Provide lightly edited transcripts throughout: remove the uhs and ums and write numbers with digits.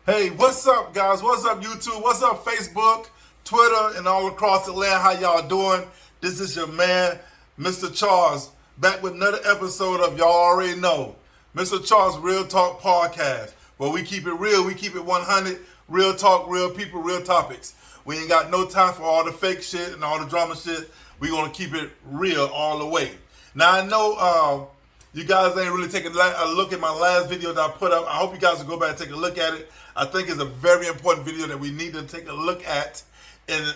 Hey, what's up, guys? What's up, YouTube? What's up, Facebook, Twitter, and all across the land? How y'all doing? This is your man, Mr. Charles, back with another episode of y'all already know, Mr. Charles Real Talk Podcast, where we keep it real, we keep it 100, real talk, real people, real topics. We ain't got no time for all the fake shit and all the drama shit. We gonna keep it real all the way. Now I know you guys ain't really taking a look at my last video that I put up. I hope you guys will go back and take a look at it. I think it's a very important video that we need to take a look at and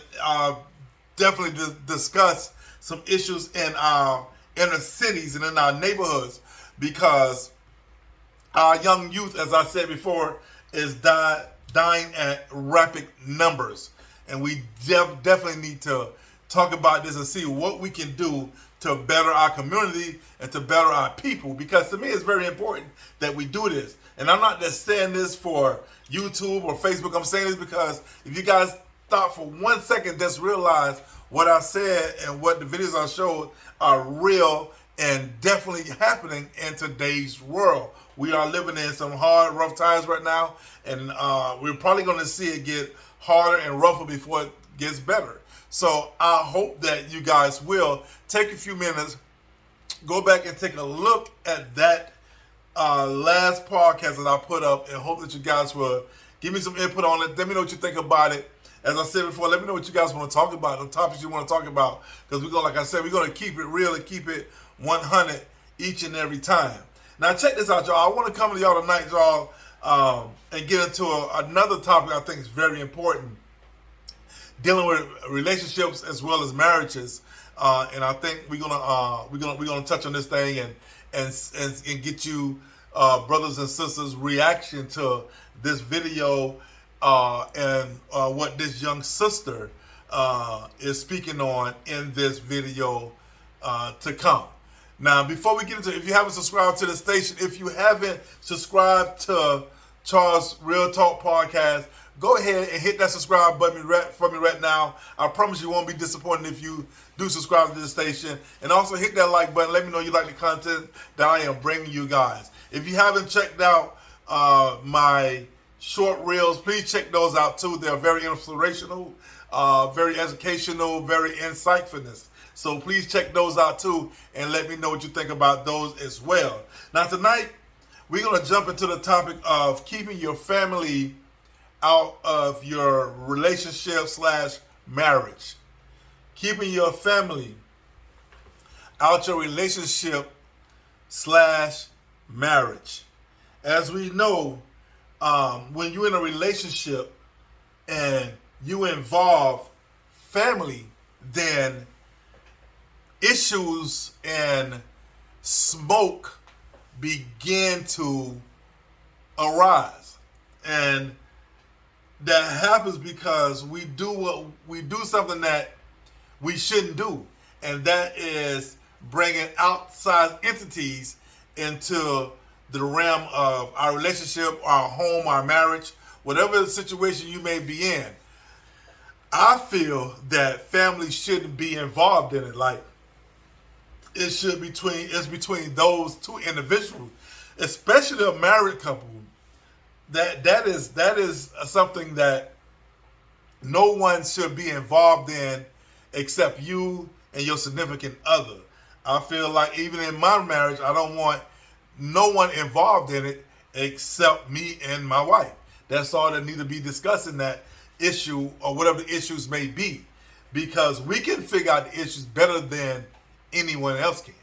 definitely discuss some issues in our inner cities and in our neighborhoods, because our young youth, as I said before, is dying at rapid numbers. And we definitely need to talk about this and see what we can do to better our community and to better our people, because to me it's very important that we do this. And I'm not just saying this for YouTube or Facebook. I'm saying this because if you guys thought for 1 second, just realize what I said and what the videos I showed are real and definitely happening in today's world. We are living in some hard, rough times right now, and we're probably going to see it get harder and rougher before it gets better. So I hope that you guys will take a few minutes, go back and take a look at that last podcast that I put up, and hope that you guys will give me some input on it. Let me know what you think about it. As I said before, let me know what you guys want to talk about, the topics you want to talk about, because we're going, like I said, we're going to keep it real and keep it 100 each and every time. Now check this out, y'all. I want to come to y'all tonight, y'all, and get into another topic I think is very important, dealing with relationships as well as marriages. And I think we're gonna touch on this thing and get you brothers and sisters reaction to this video and what this young sister is speaking on in this video to come. Now, before we get into it, if you haven't subscribed to the station, if you haven't subscribed to Charles Real Talk Podcast, go ahead and hit that subscribe button for me right now. I promise you won't be disappointed if you do subscribe to the station. And also hit that like button. Let me know you like the content that I am bringing you guys. If you haven't checked out my short reels, please check those out too. They're very inspirational, very educational, very insightfulness. So please check those out too, and let me know what you think about those as well. Now tonight, we're going to jump into the topic of keeping your family out of your relationship / marriage. Keeping your family out your relationship / marriage. As we know, when you're in a relationship and you involve family, then issues and smoke begin to arise. And that happens because we do something that we shouldn't do, and that is bringing outside entities into the realm of our relationship, our home, our marriage, whatever situation you may be in. I feel that family shouldn't be involved in it. Like, it's between those two individuals, especially a married couple. That is something that no one should be involved in except you and your significant other. I feel like even in my marriage, I don't want no one involved in it except me and my wife. That's all that need to be discussed in that issue, or whatever the issues may be, because we can figure out the issues better than anyone else can.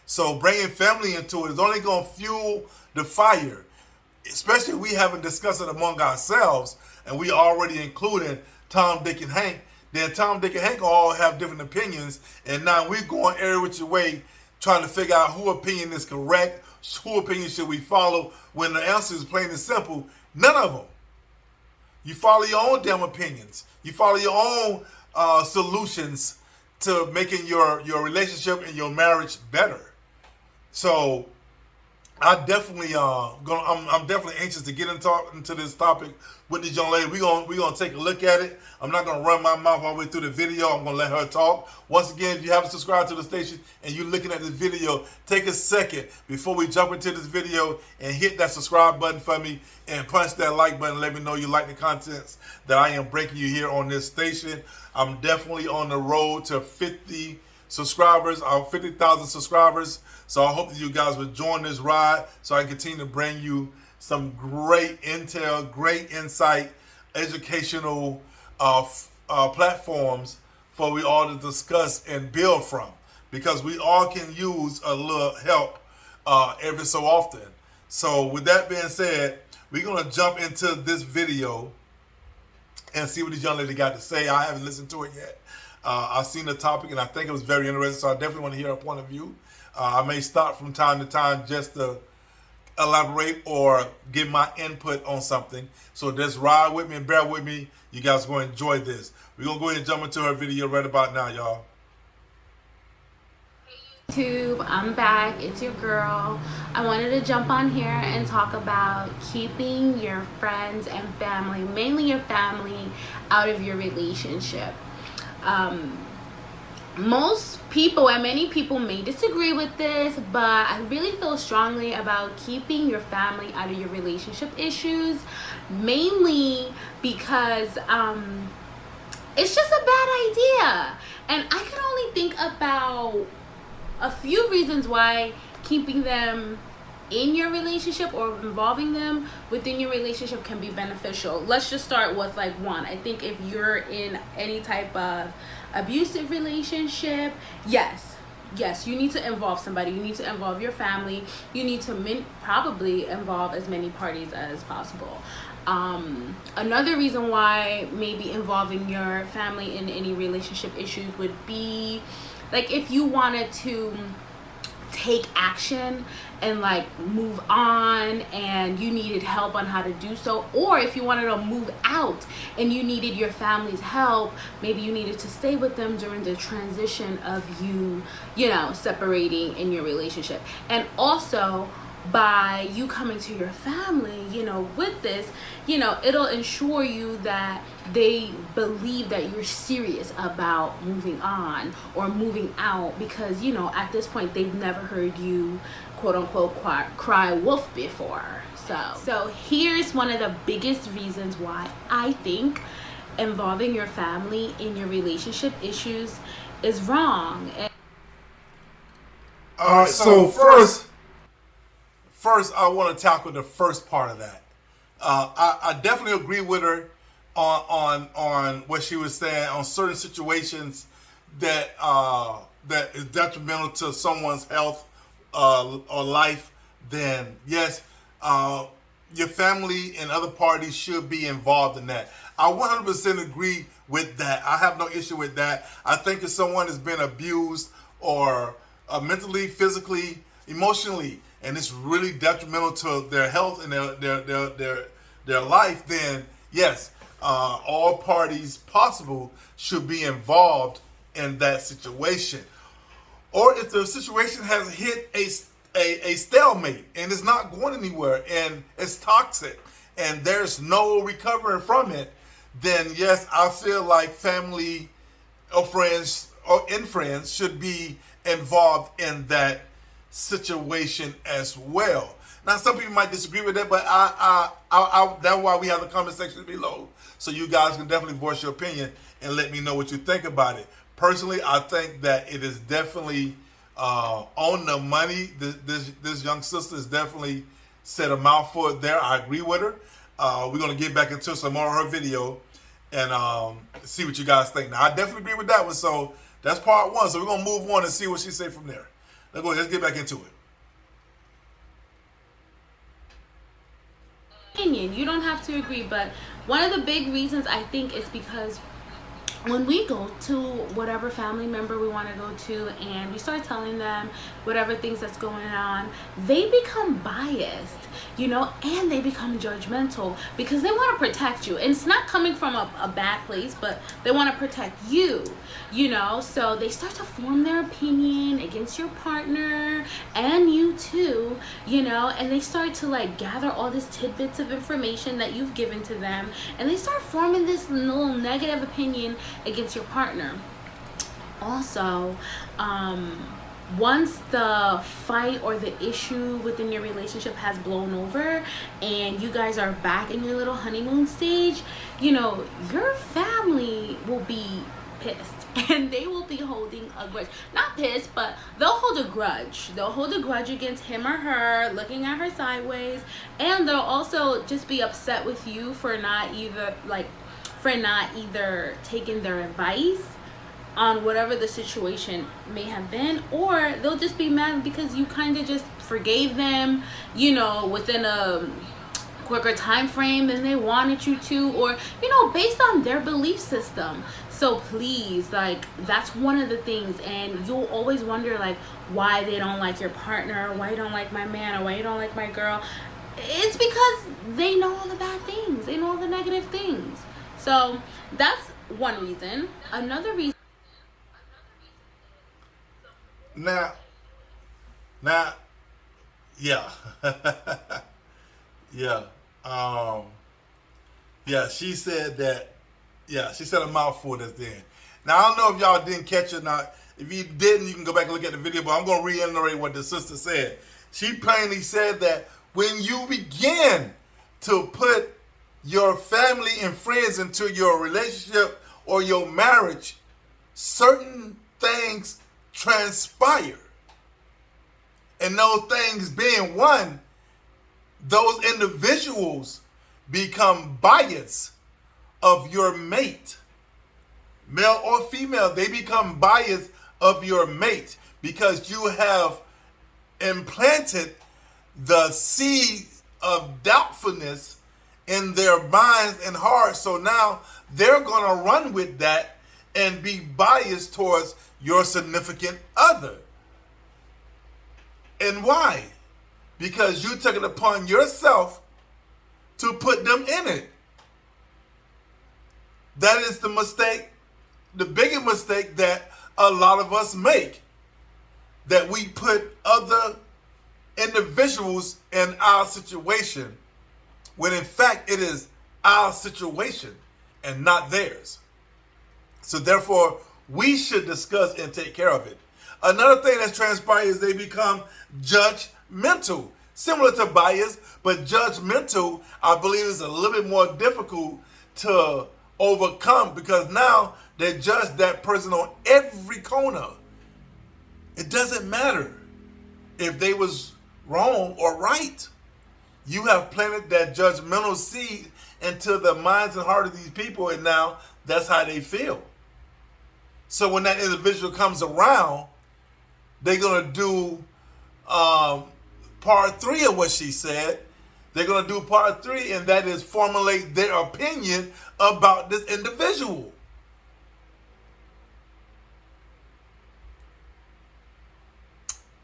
So bringing family into it is only going to fuel the fire, especially if we haven't discussed it among ourselves and we already included Tom, Dick, and Hank. Then Tom, Dick, and Hank all have different opinions, and now we're going every which way trying to figure out whose opinion is correct, whose opinion should we follow, when the answer is plain and simple: none of them. You follow your own damn opinions. You follow your own solutions to making your relationship and your marriage better. So I definitely I'm definitely anxious to get into this topic with this young lady. We gonna take a look at it. I'm not gonna run my mouth all the way through the video. I'm gonna let her talk. Once again, if you haven't subscribed to the station and you're looking at this video, take a second before we jump into this video and hit that subscribe button for me and punch that like button. Let me know you like the contents that I am breaking you here on this station. I'm definitely on the road to 50 subscribers, 50,000 subscribers. So I hope that you guys will join this ride so I can continue to bring you some great intel, great insight, educational platforms for we all to discuss and build from, because we all can use a little help every so often. So with that being said, we're going to jump into this video and see what this young lady got to say. I haven't listened to it yet. I've seen the topic and I think it was very interesting, so I definitely want to hear her point of view. I may stop from time to time just to elaborate or give my input on something. So just ride with me and bear with me. You guys are going to enjoy this. We're going to go ahead and jump into her video right about now, y'all. Hey YouTube, I'm back. It's your girl. I wanted to jump on here and talk about keeping your friends and family, mainly your family, out of your relationship. Most people and many people may disagree with this, but I really feel strongly about keeping your family out of your relationship issues, mainly because it's just a bad idea. And I can only think about a few reasons why keeping them in your relationship or involving them within your relationship can be beneficial. Let's just start with like one. I think if you're in any type of abusive relationship, yes, you need to involve somebody. You need to involve your family. You need to probably involve as many parties as possible. Another reason why maybe involving your family in any relationship issues would be like if you wanted to take action and like move on and you needed help on how to do so, or if you wanted to move out and you needed your family's help, maybe you needed to stay with them during the transition of you know, separating in your relationship. And also by you coming to your family, you know, with this, you know, it'll ensure you that they believe that you're serious about moving on or moving out, because, you know, at this point they've never heard you quote unquote cry wolf before. So here's one of the biggest reasons why I think involving your family in your relationship issues is wrong. All right, so first I want to tackle the first part of that. I definitely agree with her on what she was saying on certain situations that that is detrimental to someone's health or life. Then yes, your family and other parties should be involved in that. I 100% agree with that. I have no issue with that. I think if someone has been abused or mentally, physically, emotionally, and it's really detrimental to their health and their life, then yes, all parties possible should be involved in that situation. Or if the situation has hit a stalemate and it's not going anywhere and it's toxic and there's no recovering from it, then yes, I feel like family or friends should be involved in that situation as well. Now, some people might disagree with that, but that's why we have the comment section below, so you guys can definitely voice your opinion and let me know what you think about it. Personally, I think that it is definitely on the money. This young sister has definitely said a mouthful there. I agree with her. We're gonna get back into some more of her video and see what you guys think. Now, I definitely agree with that one. So that's part one. So we're gonna move on and see what she say from there. Let's get back into it. You don't have to agree, but one of the big reasons I think is because when we go to whatever family member we want to go to and we start telling them whatever things that's going on, they become biased. and they become judgmental because they want to protect you. And it's not coming from a bad place, but they want to protect you, so they start to form their opinion against your partner and you too, and they start to like gather all these tidbits of information that you've given to them, and they start forming this little negative opinion against your partner. Also, once the fight or the issue within your relationship has blown over and you guys are back in your little honeymoon stage, your family will be pissed and they will be holding a grudge. Not pissed, but they'll hold a grudge. They'll hold a grudge against him or her, looking at her sideways, and they'll also just be upset with you for not either taking their advice on whatever the situation may have been, or they'll just be mad because you kind of just forgave them, within a quicker time frame than they wanted you to, or based on their belief system. So please, that's one of the things, and you'll always wonder why they don't like your partner, or why you don't like my man, or why you don't like my girl. It's because they know all the bad things, they know all the negative things. So that's one reason. Another reason. Now, yeah, she said that, she said a mouthful just then. Now, I don't know if y'all didn't catch it. Now, if you didn't, you can go back and look at the video, but I'm going to reiterate what the sister said. She plainly said that when you begin to put your family and friends into your relationship or your marriage, certain things transpire. And those things being one, those individuals become biased of your mate. Male or female, they become biased of your mate because you have implanted the seed of doubtfulness in their minds and hearts. So now they're going to run with that and be biased towards your significant other. And why? Because you took it upon yourself to put them in it. That is the mistake, the biggest mistake that a lot of us make. That we put other individuals in our situation when in fact it is our situation and not theirs. So therefore, we should discuss and take care of it. Another thing that transpires is they become judgmental. Similar to bias, but judgmental, I believe, is a little bit more difficult to overcome because now they judge that person on every corner. It doesn't matter if they was wrong or right. You have planted that judgmental seed into the minds and heart of these people, and now that's how they feel. So when that individual comes around, they're going to do part 3 of what she said. They're going to do part 3, and that is formulate their opinion about this individual.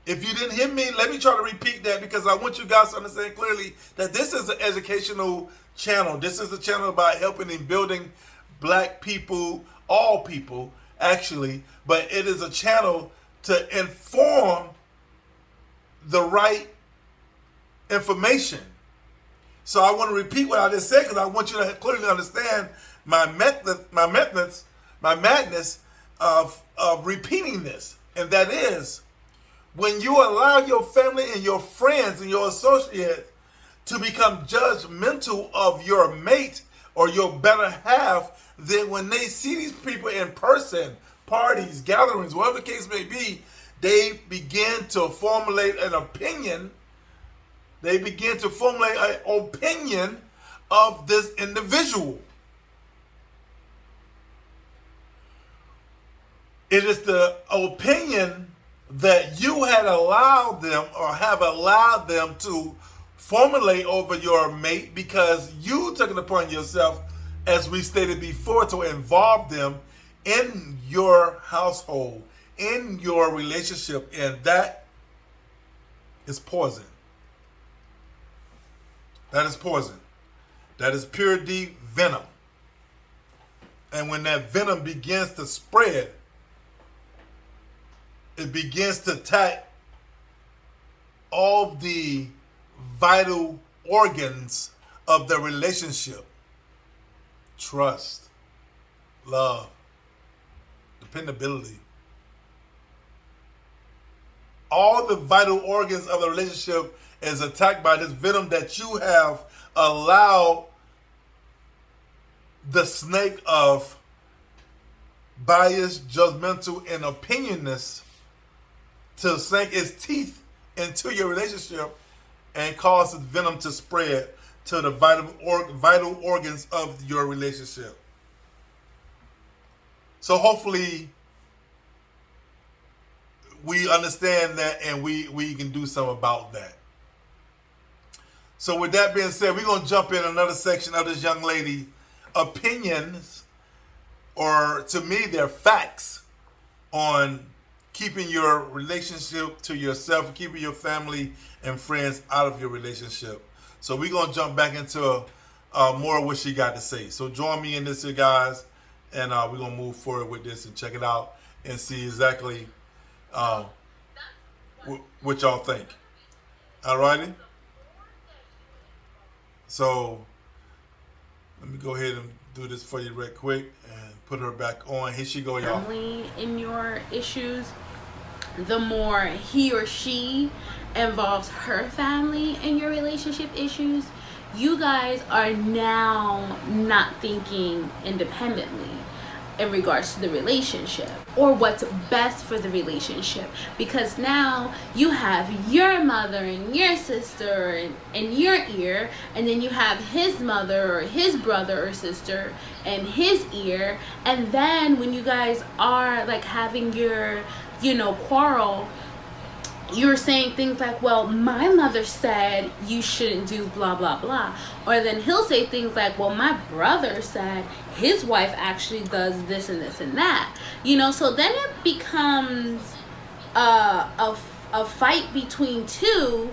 If you didn't hear me, let me try to repeat that because I want you guys to understand clearly that this is an educational channel. This is a channel about helping and building black people, all people actually, but it is a channel to inform the right information. So I want to repeat what I just said because I want you to clearly understand my madness of repeating this. And that is, when you allow your family and your friends and your associates to become judgmental of your mate or your better half, then when they see these people in person, parties, gatherings, whatever the case may be, they begin to formulate an opinion. They begin to formulate an opinion of this individual. It is the opinion that you had allowed them or have allowed them to formulate over your mate because you took it upon yourself, as we stated before, to involve them in your household, in your relationship, and that is poison. That is poison. That is pure deep venom. And when that venom begins to spread, it begins to attack all the vital organs of the relationship. Trust, love, dependability. All the vital organs of the relationship is attacked by this venom that you have allowed the snake of bias, judgmental, and opinionist to sink its teeth into your relationship and cause the venom to spread to the vital organs of your relationship. So hopefully we understand that and we can do something about that. So with that being said, we're going to jump in another section of this young lady opinions, or to me they're facts, on keeping your relationship to yourself, keeping your family and friends out of your relationship. So we're going to jump back into more of what she got to say. So join me in this, you guys, and we're going to move forward with this and check it out and see exactly what y'all think. Alrighty? So let me go ahead and do this for you real quick and put her back on. Here she go, y'all. Family in your issues, the more he or she involves her family in your relationship issues, you guys are now not thinking independently in regards to the relationship or what's best for the relationship, because now you have your mother and your sister in your ear, and then you have his mother or his brother or sister in his ear, and then when you guys are like having your quarrel, you're saying things like, well, my mother said you shouldn't do blah, blah, blah. Or then he'll say things like, well, my brother said his wife actually does this and this and that. So then it becomes a fight between two,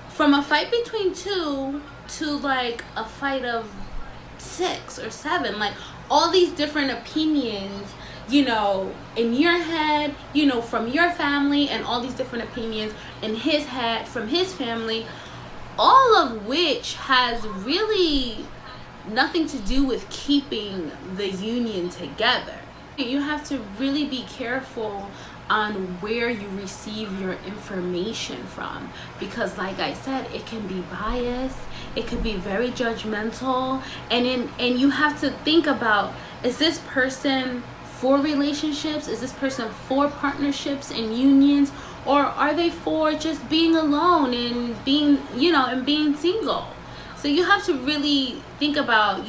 from a fight between two to like a fight of 6 or 7. Like all these different opinions, in your head, from your family, and all these different opinions in his head from his family, all of which has really nothing to do with keeping the union together. You have to really be careful on where you receive your information from, because like I said, it can be biased, it could be very judgmental, and you have to think about, is this person for relationships? Is this person for partnerships and unions? Or are they for just being alone and being, and being single? So you have to really think about,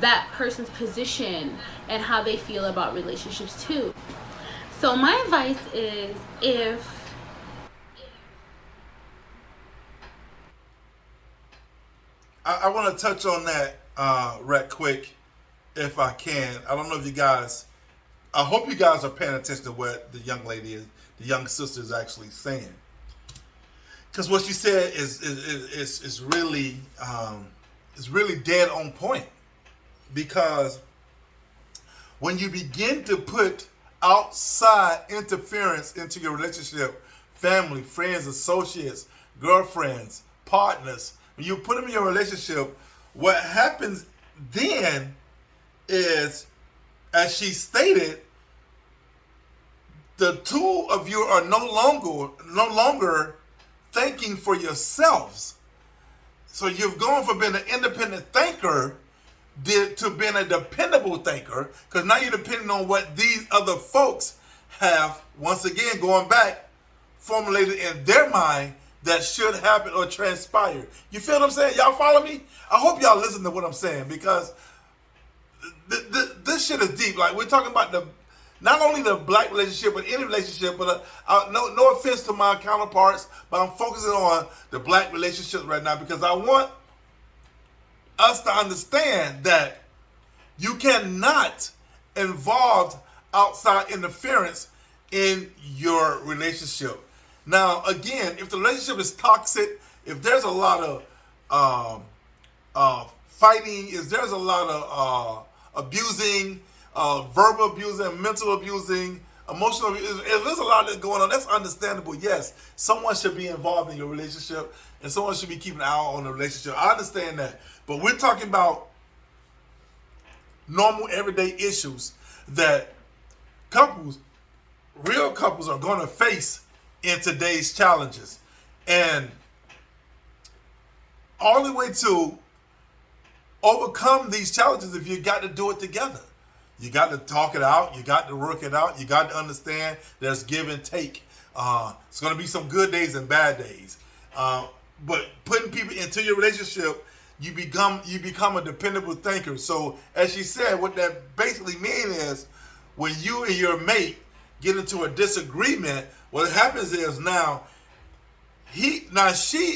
that person's position and how they feel about relationships too. So my advice is, if I want to touch on that right quick, if I can. I don't know if you guys, I hope you guys are paying attention to what the young lady is, the young sister is actually saying. Because what she said is really dead on point. Because when you begin to put outside interference into your relationship, family, friends, associates, girlfriends, partners, when you put them in your relationship, what happens then is, as she stated, the two of you are no longer thinking for yourselves. So you've gone from being an independent thinker to being a dependable thinker, because now you're depending on what these other folks have, once again, going back, formulated in their mind that should happen or transpire. You feel what I'm saying? Y'all follow me? I hope y'all listen to what I'm saying, because this shit is deep. Like, we're talking about not only the black relationship, but any relationship. But no offense to my counterparts, but I'm focusing on the black relationships right now, because I want us to understand that you cannot involve outside interference in your relationship. Now, again, if the relationship is toxic, if there's a lot of fighting, there's a lot of abusing, verbal abusing, mental abusing, emotional abuse. If there's a lot that's going on, that's understandable. Yes, someone should be involved in your relationship and someone should be keeping an eye on the relationship. I understand that. But we're talking about normal everyday issues that real couples are going to face in today's challenges. And only way to overcome these challenges if you got to do it together. You got to talk it out. You got to work it out. You got to understand there's give and take. It's going to be some good days and bad days. But putting people into your relationship, you become a dependable thinker. So as she said, what that basically means is when you and your mate get into a disagreement, what happens is now she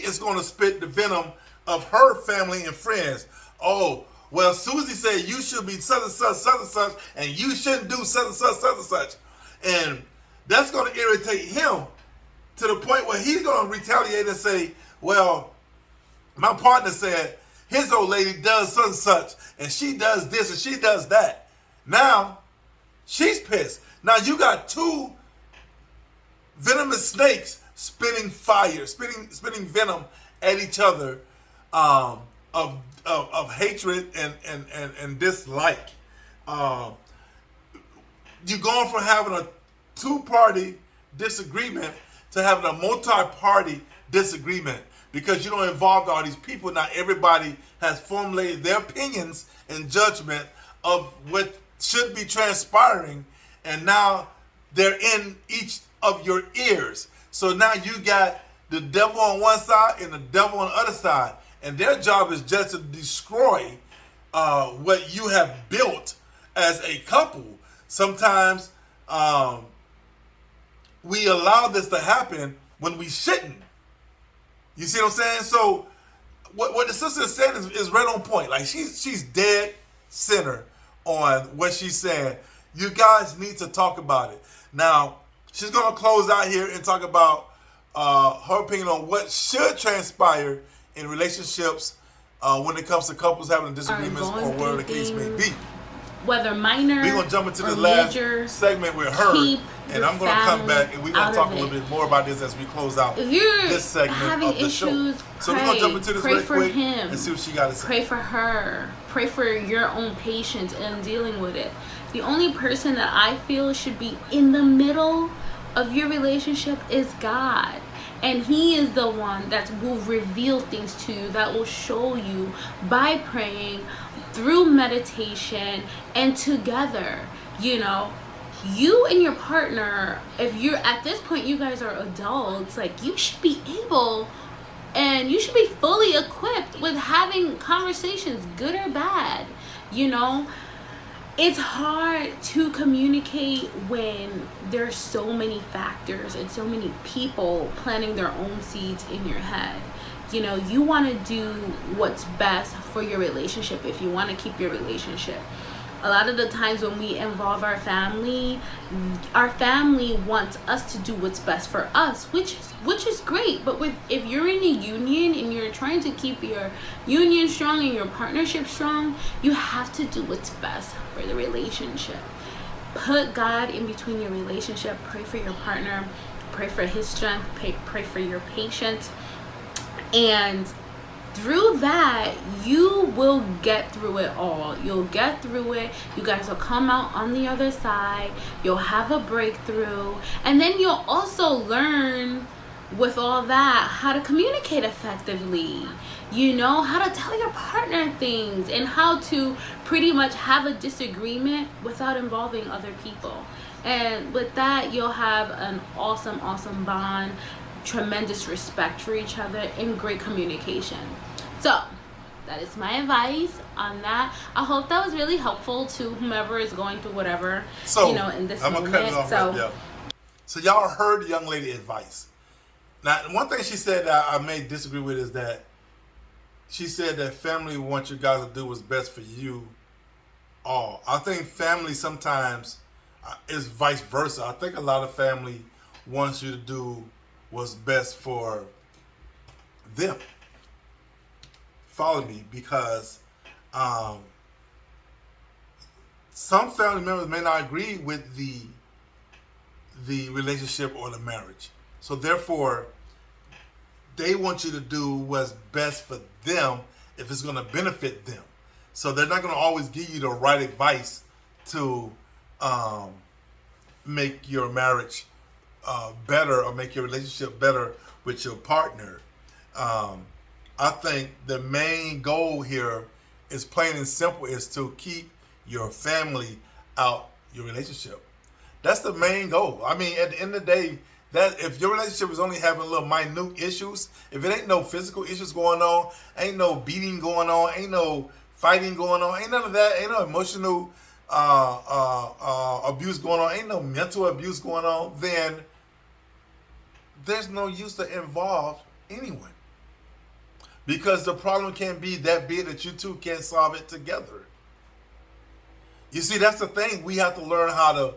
is going to spit the venom of her family and friends. Oh, well, Susie said you should be such and such, and you shouldn't do such and such. And that's going to irritate him to the point where he's going to retaliate and say, well, my partner said his old lady does such and such, and she does this and she does that. Now, she's pissed. Now you got two venomous snakes spitting venom at each other of hatred and dislike. You're going from having a two-party disagreement to having a multi-party disagreement because you don't involve all these people. Now everybody has formulated their opinions and judgment of what should be transpiring, and now they're in each of your ears. So now you got the devil on one side and the devil on the other side, and their job is just to destroy what you have built as a couple. Sometimes we allow this to happen when we shouldn't. You see what I'm saying? So what the sister is saying is right on point. Like she's dead center on what she's saying. You guys need to talk about it. Now, she's going to close out here and talk about her opinion on what should transpire in relationships when it comes to couples having disagreements or whatever the case may be. Whether minor, we're going to jump into the last segment with her, and I'm going to come back and we're going to talk a little bit more about this as we close out this segment of the show. So we're going to jump into this really quick and see what she got to say. Pray for her. Pray for your own patience in dealing with it. The only person that I feel should be in the middle of your relationship is God. And He is the one that will reveal things to you, that will show you by praying, through meditation, and together. You know, you and your partner, if you're at this point, you guys are adults, like you should be able and you should be fully equipped with having conversations, good or bad. You know, it's hard to communicate when there's so many factors and so many people planting their own seeds in your head. You know, you want to do what's best for your relationship if you want to keep your relationship. A lot of the times when we involve our family wants us to do what's best for us, which is great. But if you're in a union and you're trying to keep your union strong and your partnership strong, you have to do what's best for the relationship. Put God in between your relationship. Pray for your partner. Pray for his strength. Pray for your patience. And through that, you will get through it all. You'll get through it. You guys will come out on the other side. You'll have a breakthrough. And then you'll also learn with all that how to communicate effectively. You know, how to tell your partner things and how to pretty much have a disagreement without involving other people. And with that, you'll have an awesome, awesome bond, tremendous respect for each other, and great communication. So that is my advice on that. I hope that was really helpful to whomever is going through whatever, in this moment. Cut it off right there. So y'all heard the young lady advice. Now, one thing she said that I may disagree with is that she said that family wants you guys to do what's best for you all. I think family sometimes is vice versa. I think a lot of family wants you to do what's best for them. follow me, because um, some family members may not agree with the relationship or the marriage. So therefore, they want you to do what's best for them if it's going to benefit them. So they're not going to always give you the right advice to make your marriage better or make your relationship better with your partner. I think the main goal here is plain and simple, is to keep your family out your relationship. That's the main goal. I mean, at the end of the day, that if your relationship is only having little minute issues, if it ain't no physical issues going on, ain't no beating going on, ain't no fighting going on, ain't none of that, ain't no emotional abuse going on, ain't no mental abuse going on, then there's no use to involve anyone. Because the problem can't be that big that you two can't solve it together. You see, that's the thing. We have to learn how to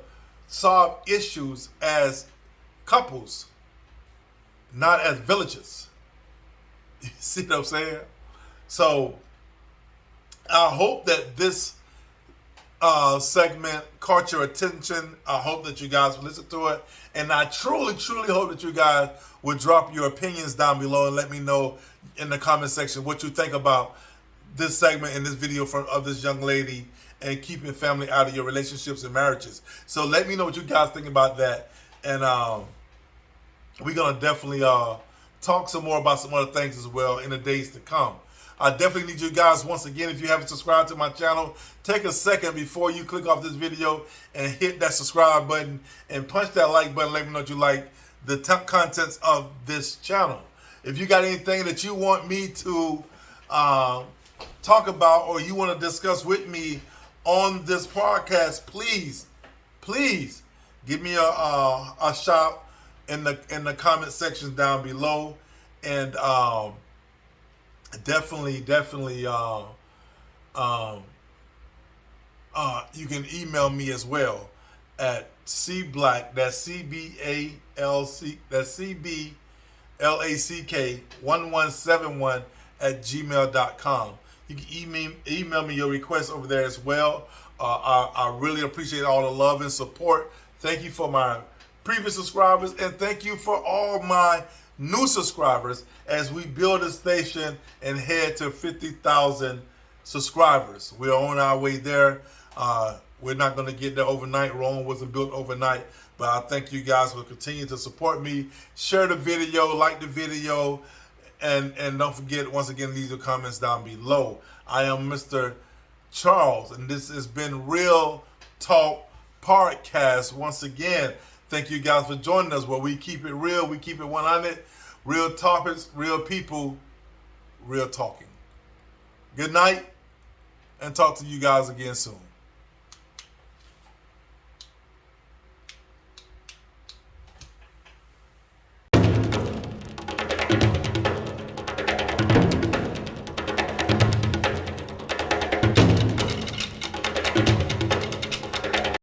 solve issues as couples, not as villages. You see what I'm saying? So I hope that this segment caught your attention. I hope that you guys will listen to it. And I truly, truly hope that you guys will drop your opinions down below and let me know in the comment section what you think about this segment and this video of this young lady and keeping family out of your relationships and marriages. So let me know what you guys think about that. And we're going to definitely talk some more about some other things as well in the days to come. I definitely need you guys, once again, if you haven't subscribed to my channel, take a second before you click off this video and hit that subscribe button and punch that like button. Let me know that you like the contents of this channel. If you got anything that you want me to talk about or you want to discuss with me on this podcast, please give me a shout in the comment section down below. And definitely you can email me as well at cblack, that's CBALC, that's CBLACK 1171 at gmail.com. You can email me your requests over there as well. I really appreciate all the love and support. Thank you for my previous subscribers, and thank you for all my new subscribers as we build a station and head to 50,000 subscribers. We're on our way there. We're not going to get there overnight. Rome wasn't built overnight, but I thank you guys for continuing to support me. Share the video, like the video, and don't forget, once again, leave your comments down below. I am Mr. Charles, and this has been Real Talk Podcast. Once again, thank you guys for joining us, where we keep it real, we keep it 100, real topics, real people, real talking. Good night, and talk to you guys again soon.